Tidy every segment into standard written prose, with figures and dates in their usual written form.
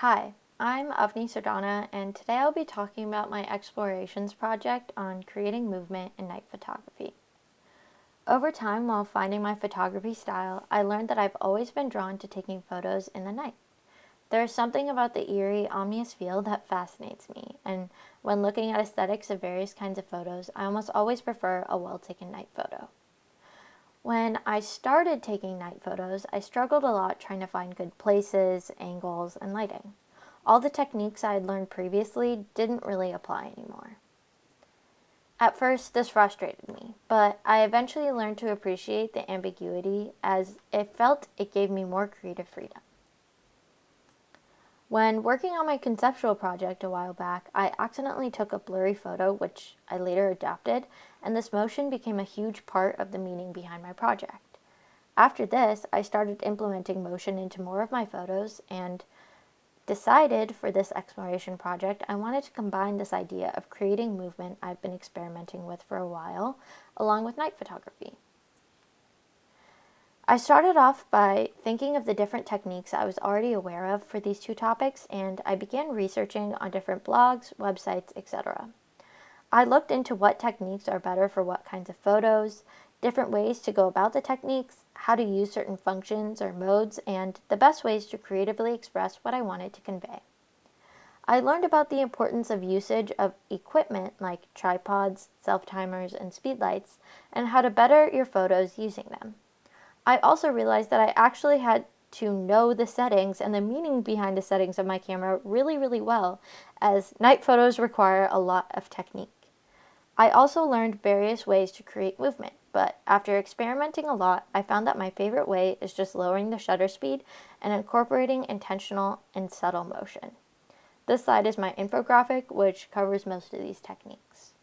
Hi, I'm AvniS, and today I'll be talking about my explorations project on creating movement in night photography. Over time, while finding my photography style, I learned that I've always been drawn to taking photos in the night. There's something about the eerie, ominous feel that fascinates me, and when looking at aesthetics of various kinds of photos, I almost always prefer a well-taken night photo. When I started taking night photos, I struggled a lot trying to find good places, angles, and lighting. All the techniques I had learned previously didn't really apply anymore. At first, this frustrated me, but I eventually learned to appreciate the ambiguity as it gave me more creative freedom. When working on my conceptual project a while back, I accidentally took a blurry photo, which I later adapted, and this motion became a huge part of the meaning behind my project. After this, I started implementing motion into more of my photos and decided for this exploration project I wanted to combine this idea of creating movement I've been experimenting with for a while, along with night photography. I started off by thinking of the different techniques I was already aware of for these two topics, and I began researching on different blogs, websites, etc. I looked into what techniques are better for what kinds of photos, different ways to go about the techniques, how to use certain functions or modes, and the best ways to creatively express what I wanted to convey. I learned about the importance of usage of equipment like tripods, self-timers, and speedlights, and how to better your photos using them. I also realized that I actually had to know the settings and the meaning behind the settings of my camera really well, as night photos require a lot of technique. I also learned various ways to create movement, but after experimenting a lot, I found that my favorite way is just lowering the shutter speed and incorporating intentional and subtle motion. This slide is my infographic, which covers most of these techniques.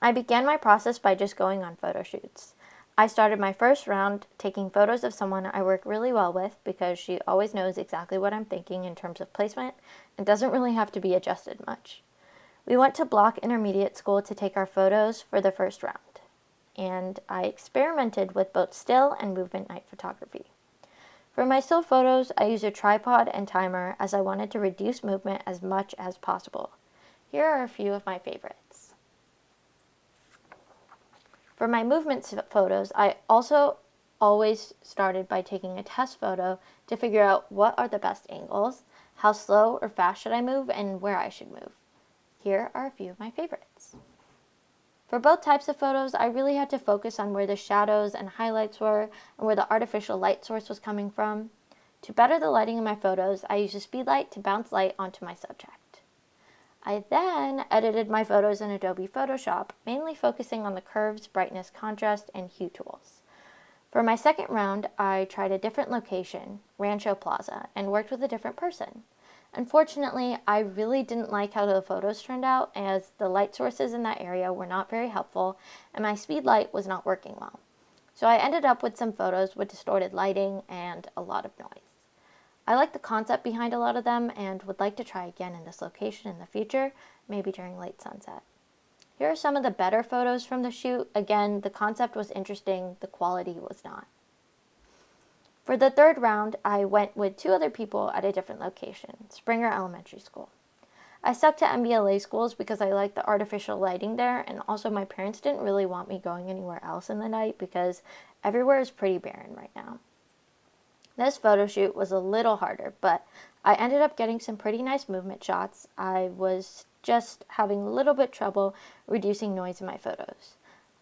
I began my process by just going on photo shoots. I started my first round taking photos of someone I work really well with because she always knows exactly what I'm thinking in terms of placement and doesn't really have to be adjusted much. We went to Block Intermediate School to take our photos for the first round, and I experimented with both still and movement night photography. For my still photos, I used a tripod and timer as I wanted to reduce movement as much as possible. Here are a few of my favorites. For my movement photos, I also always started by taking a test photo to figure out what are the best angles, how slow or fast should I move, and where I should move. Here are a few of my favorites. For both types of photos, I really had to focus on where the shadows and highlights were and where the artificial light source was coming from. To better the lighting in my photos, I used a speedlight to bounce light onto my subject. I then edited my photos in Adobe Photoshop, mainly focusing on the curves, brightness, contrast, and hue tools. For my second round, I tried a different location, Rancho Plaza, and worked with a different person. Unfortunately, I really didn't like how the photos turned out, as the light sources in that area were not very helpful, and my speed light was not working well. So I ended up with some photos with distorted lighting and a lot of noise. I like the concept behind a lot of them and would like to try again in this location in the future, maybe during late sunset. Here are some of the better photos from the shoot. Again, the concept was interesting, the quality was not. For the third round, I went with two other people at a different location, Springer Elementary School. I stuck to MBLA schools because I liked the artificial lighting there, and also my parents didn't really want me going anywhere else in the night because everywhere is pretty barren right now. This photo shoot was a little harder, but I ended up getting some pretty nice movement shots. I was just having a little bit trouble reducing noise in my photos.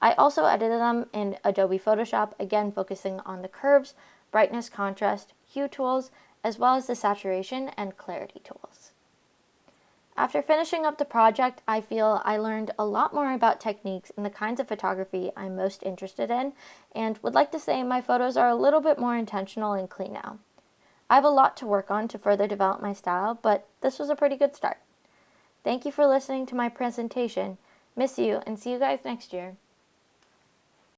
I also edited them in Adobe Photoshop, again focusing on the curves, brightness, contrast, hue tools, as well as the saturation and clarity tools. After finishing up the project, I feel I learned a lot more about techniques and the kinds of photography I'm most interested in, and would like to say my photos are a little bit more intentional and clean now. I have a lot to work on to further develop my style, but this was a pretty good start. Thank you for listening to my presentation. Miss you, and see you guys next year.